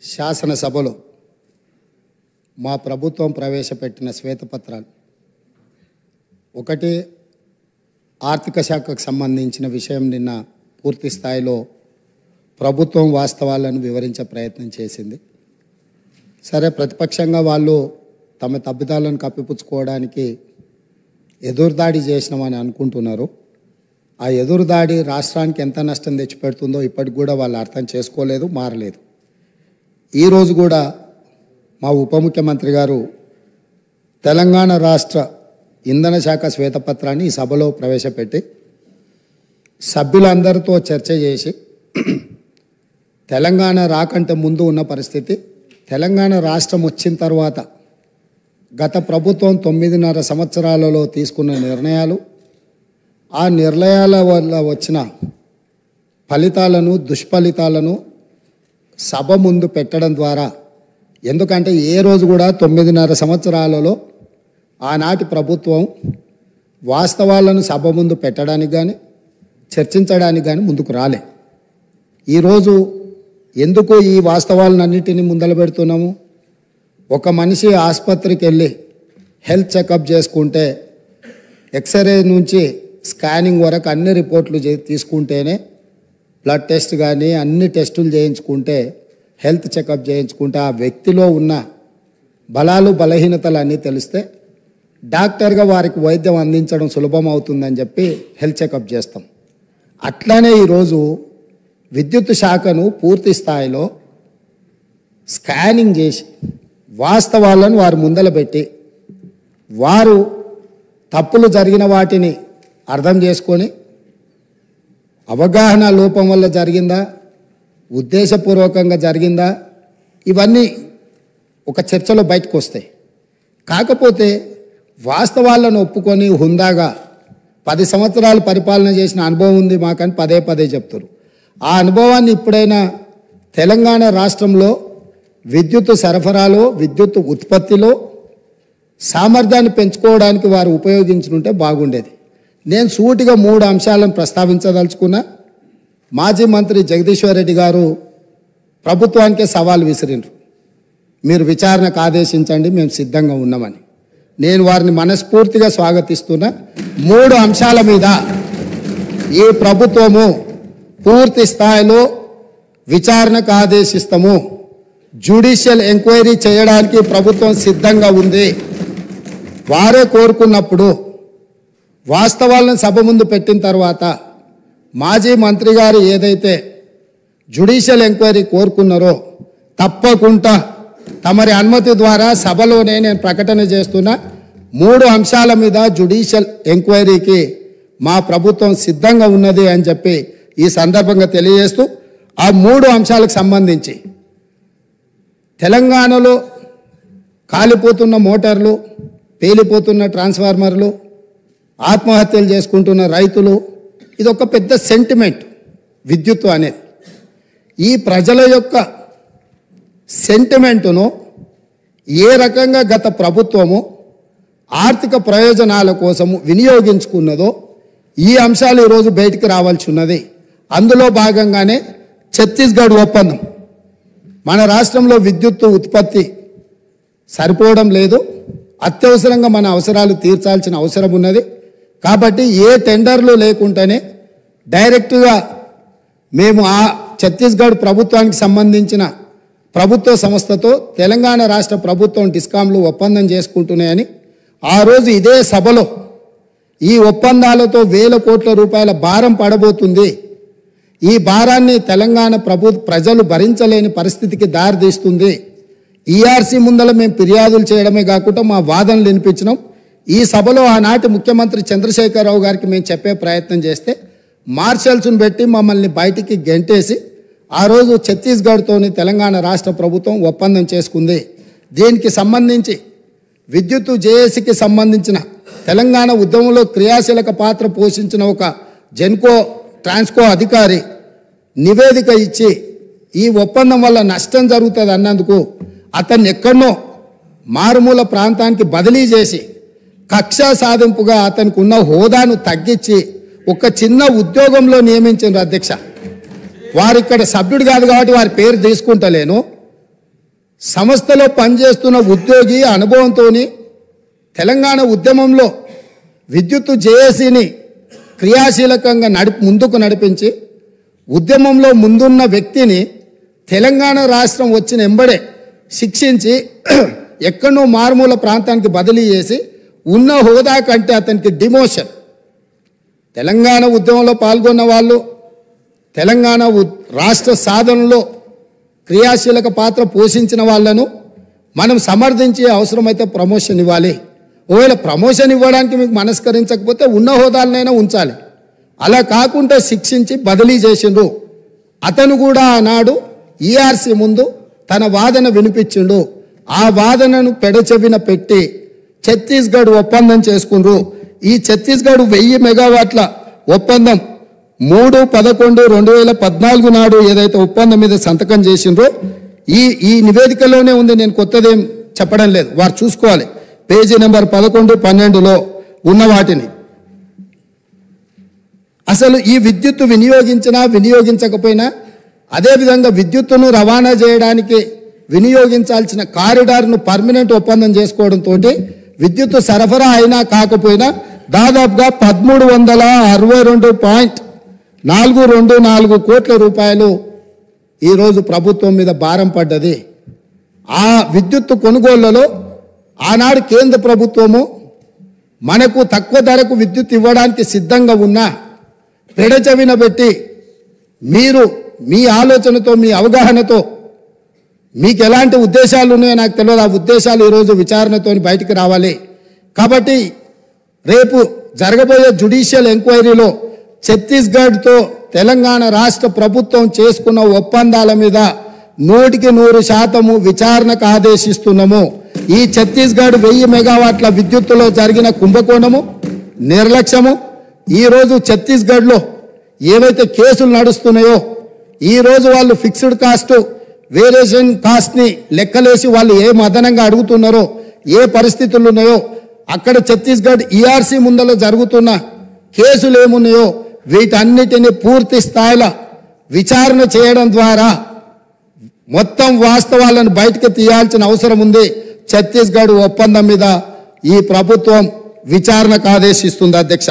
శాసనసభలో మా ప్రభుత్వం ప్రవేశపెట్టిన శ్వేతపత్రాలు ఒకటి ఆర్థిక శాఖకు సంబంధించిన విషయం నిన్న పూర్తి స్థాయిలో ప్రభుత్వం వాస్తవాలను వివరించే ప్రయత్నం చేసింది. సరే, ప్రతిపక్షంగా వాళ్ళు తమ తప్పిదాలను కప్పిపుచ్చుకోవడానికి ఎదురుదాడి చేసినామని అనుకుంటున్నారు. ఆ ఎదురుదాడి రాష్ట్రానికి ఎంత నష్టం తెచ్చిపెడుతుందో ఇప్పటికి కూడా వాళ్ళు అర్థం చేసుకోలేదు, మారలేదు. ఈరోజు కూడా మా ఉప ముఖ్యమంత్రి గారు తెలంగాణ రాష్ట్ర ఇంధన శాఖ శ్వేతపత్రాన్ని ఈ సభలో ప్రవేశపెట్టి సభ్యులందరితో చర్చ చేసి తెలంగాణ రాకంటే ముందు ఉన్న పరిస్థితి, తెలంగాణ రాష్ట్రం వచ్చిన తర్వాత గత ప్రభుత్వం 9.5 సంవత్సరాలలో తీసుకున్న నిర్ణయాలు, ఆ నిర్ణయాల వల్ల వచ్చిన ఫలితాలను, దుష్ఫలితాలను సభ ముందు పెట్టడం ద్వారా, ఎందుకంటే ఏ రోజు కూడా 9.5 సంవత్సరాలలో ఆనాటి ప్రభుత్వం వాస్తవాలను సభ ముందు పెట్టడానికి కానీ చర్చించడానికి కానీ ముందుకు రాలే. ఈరోజు ఎందుకు ఈ వాస్తవాలన్నింటినీ ముందలు పెడుతున్నాము? ఒక మనిషి ఆసుపత్రికి వెళ్ళి హెల్త్ చెకప్ చేసుకుంటే ఎక్స్రే నుంచి స్కానింగ్ వరకు అన్ని రిపోర్ట్లు తీసుకుంటేనే, బ్లడ్ టెస్ట్ కానీ అన్ని టెస్టులు చేయించుకుంటే, హెల్త్ చెకప్ చేయించుకుంటే ఆ వ్యక్తిలో ఉన్న బలాలు బలహీనతలు అన్నీ తెలిస్తే డాక్టర్గా వారికి వైద్యం అందించడం సులభం అవుతుందని చెప్పి హెల్త్ చెకప్ చేస్తాం. అట్లానే ఈరోజు విద్యుత్ శాఖను పూర్తి స్థాయిలో స్కానింగ్ చేసి వాస్తవాలను వారు ముందల పెట్టి వారు తప్పులు జరిగిన వాటిని అర్థం చేసుకొని అవగాహన లోపం వల్ల జరిగిందా, ఉద్దేశపూర్వకంగా జరిగిందా, ఇవన్నీ ఒక చర్చలో బయటకు వస్తాయి. కాకపోతే వాస్తవాలను ఒప్పుకొని హుందాగా 10 సంవత్సరాలు పరిపాలన చేసిన అనుభవం ఉంది మాకని పదే పదే చెప్తారు. ఆ అనుభవాన్ని ఇప్పుడైనా తెలంగాణ రాష్ట్రంలో విద్యుత్ సరఫరాలో, విద్యుత్ ఉత్పత్తిలో సామర్థ్యాన్ని పెంచుకోవడానికి వారు ఉపయోగించుకుంటే బాగుండేది. నేను సూటిగా 3 అంశాలను ప్రస్తావించదలుచుకున్నా. మాజీ మంత్రి జగదీశ్వర్ రెడ్డి గారు ప్రభుత్వానికే సవాల్ విసిరిండ్రు, మీరు విచారణకు ఆదేశించండి, మేము సిద్ధంగా ఉన్నామని. నేను వారిని మనస్ఫూర్తిగా స్వాగతిస్తున్నా. 3 అంశాల మీద ఈ ప్రభుత్వము పూర్తి స్థాయిలో విచారణకు ఆదేశిస్తాము, జ్యుడిషియల్ ఎంక్వైరీ చేయడానికి ప్రభుత్వం సిద్ధంగా ఉంది. వారే కోరుకున్నప్పుడు వాస్తవాలను సభ ముందు పెట్టిన తర్వాత మాజీ మంత్రి గారు ఏదైతే జ్యుడిషియల్ ఎంక్వైరీ కోరుకున్నారో తప్పకుండా తమరి అనుమతి ద్వారా సభలోనే నేను ప్రకటన చేస్తున్నా. 3 అంశాల మీద జ్యుడిషియల్ ఎంక్వైరీకి మా ప్రభుత్వం సిద్ధంగా ఉన్నది అని చెప్పి ఈ సందర్భంగా తెలియజేస్తూ, ఆ 3 అంశాలకు సంబంధించి తెలంగాణలో కాలిపోతున్న మోటార్లు, పేలిపోతున్న ట్రాన్స్ఫార్మర్లు, ఆత్మహత్యలు చేసుకుంటున్న రైతులు, ఇది ఒక పెద్ద సెంటిమెంట్ విద్యుత్ అనేది. ఈ ప్రజల యొక్క సెంటిమెంటును ఏ రకంగా గత ప్రభుత్వము ఆర్థిక ప్రయోజనాల కోసము వినియోగించుకున్నదో ఈ అంశాలు ఈరోజు బయటికి రావాల్సి ఉన్నది. అందులో భాగంగానే ఛత్తీస్గఢ్ ఒప్పందం. మన రాష్ట్రంలో విద్యుత్ ఉత్పత్తి సరిపోవడం లేదు, అత్యవసరంగా మన అవసరాలు తీర్చాల్సిన అవసరం ఉన్నది. కాబట్టి ఏ టెండర్లు లేకుండానే డైరెక్ట్గా మేము ఆ ఛత్తీస్గఢ్ ప్రభుత్వానికి సంబంధించిన ప్రభుత్వ సంస్థతో తెలంగాణ రాష్ట్ర ప్రభుత్వం డిస్కాంలు ఒప్పందం చేసుకుంటున్నాయని ఆ రోజు ఇదే సభలో ఈ ఒప్పందాలతో వేల కోట్ల రూపాయల భారం పడబోతుంది, ఈ భారాన్ని తెలంగాణ ప్రజలు భరించలేని పరిస్థితికి దారితీస్తుంది, ఈఆర్సీ ముందల మేము ఫిర్యాదులు చేయడమే కాకుండా మా వాదనలు వినిపించినాం. ఈ సభలో ఆనాటి ముఖ్యమంత్రి చంద్రశేఖరరావు గారికి మేము చెప్పే ప్రయత్నం చేస్తే మార్షల్స్ను పెట్టి మమ్మల్ని బయటికి గెంటేసి ఆ రోజు ఛత్తీస్గఢ్తోని తెలంగాణ రాష్ట్ర ప్రభుత్వం ఒప్పందం చేసుకుంది. దీనికి సంబంధించి విద్యుత్ జేఏసీకి సంబంధించిన తెలంగాణ ఉద్యమంలో క్రియాశీలక పాత్ర పోషించిన ఒక జెన్కో ట్రాన్స్కో అధికారి నివేదిక ఇచ్చి ఈ ఒప్పందం వల్ల నష్టం జరుగుతుంది అన్నందుకు అతన్ని ఎక్కడనో మారుమూల ప్రాంతానికి బదిలీ చేసి కక్ష సాధింపుగా అతనికి ఉన్న హోదాను తగ్గించి ఒక చిన్న ఉద్యోగంలో నియమించారు అధ్యక్ష. వారు ఇక్కడ సభ్యుడు కాదు కాబట్టి వారి పేరు తీసుకుంటలేను. సంస్థలో పనిచేస్తున్న ఉద్యోగి అనుభవంతో తెలంగాణ ఉద్యమంలో విద్యుత్ జేఏసీని క్రియాశీలకంగా ముందుకు నడిపించి ఉద్యమంలో ముందున్న వ్యక్తిని తెలంగాణ రాష్ట్రం వచ్చిన ఎంబడే శిక్షించి ఎక్కడో మారుమూల ప్రాంతానికి బదిలీ చేసి ఉన్న హోదా కంటే అతనికి డిమోషన్. తెలంగాణ ఉద్యమంలో పాల్గొన్న వాళ్ళు తెలంగాణ రాష్ట్ర సాధనలో క్రియాశీలక పాత్ర పోషించిన వాళ్ళను మనం సమర్థించి అవసరమైతే ప్రమోషన్ ఇవ్వాలి. ఒకవేళ ప్రమోషన్ ఇవ్వడానికి మీకు మనస్కరించకపోతే ఉన్న హోదాలనైనా ఉంచాలి. అలా కాకుండా శిక్షించి బదిలీ చేసిండు. అతను కూడా ఆనాడు ఈఆర్సీ ముందు తన వాదన వినిపించిండు. ఆ వాదనను పెడచెవిన పెట్టి ఛత్తీస్గఢ్ ఒప్పందం చేసుకుండ్రు. ఈ ఛత్తీస్గఢ్ 1000 మెగావాట్ల ఒప్పందం 3/11/2014 నాడు ఏదైతే ఒప్పందం మీద సంతకం చేసిండ్రో ఈ నివేదికలోనే ఉంది. నేను కొత్తదేం చెప్పడం లేదు, వారు చూసుకోవాలి. పేజీ నెంబర్ 11, 12లో ఉన్న వాటిని. అసలు ఈ విద్యుత్తు వినియోగించినా వినియోగించకపోయినా అదేవిధంగా విద్యుత్తును రవాణా చేయడానికి వినియోగించాల్సిన కారిడార్ను పర్మనెంట్ ఒప్పందం చేసుకోవడంతో విద్యుత్తు సరఫరా అయినా కాకపోయినా దాదాపుగా 1362.424 కోట్ల రూపాయలు ఈరోజు ప్రభుత్వం మీద భారం పడ్డది. ఆ విద్యుత్తు కొనుగోళ్లలో ఆనాడు కేంద్ర ప్రభుత్వము మనకు తక్కువ ధరకు విద్యుత్ ఇవ్వడానికి సిద్ధంగా ఉన్నా పెడచెవిన పెట్టి మీరు మీ ఆలోచనతో మీ అవగాహనతో మీకు ఎలాంటి ఉద్దేశాలు ఉన్నాయో నాకు తెలియదు. ఆ ఉద్దేశాలు ఈరోజు విచారణతో బయటికి రావాలి. కాబట్టి రేపు జరగబోయే జ్యుడిషియల్ ఎంక్వైరీలో ఛత్తీస్గఢ్తో తెలంగాణ రాష్ట్ర ప్రభుత్వం చేసుకున్న ఒప్పందాల మీద 100% విచారణకు ఆదేశిస్తున్నాము. ఈ ఛత్తీస్గఢ్ 1000 మెగావాట్ల విద్యుత్తులో జరిగిన కుంభకోణము, నిర్లక్ష్యము, ఈరోజు ఛత్తీస్గఢ్లో ఏవైతే కేసులు నడుస్తున్నాయో ఈరోజు వాళ్ళు ఫిక్స్డ్ కాస్ట్ వేరియేషన్ కాస్ట్ని లెక్కలేసి వాళ్ళు ఏ అదనంగా అడుగుతున్నారో ఏ పరిస్థితులు ఉన్నాయో అక్కడ ఛత్తీస్గఢ్ ఈఆర్సీ ముందలో జరుగుతున్న కేసులు ఏమున్నాయో వీటన్నిటిని పూర్తి స్థాయిలో విచారణ చేయడం ద్వారా మొత్తం వాస్తవాలను బయటకు తీయాల్సిన అవసరం ఉంది. ఛత్తీస్గఢ్ ఒప్పందం మీద ఈ ప్రభుత్వం విచారణకు ఆదేశిస్తుంది అధ్యక్ష.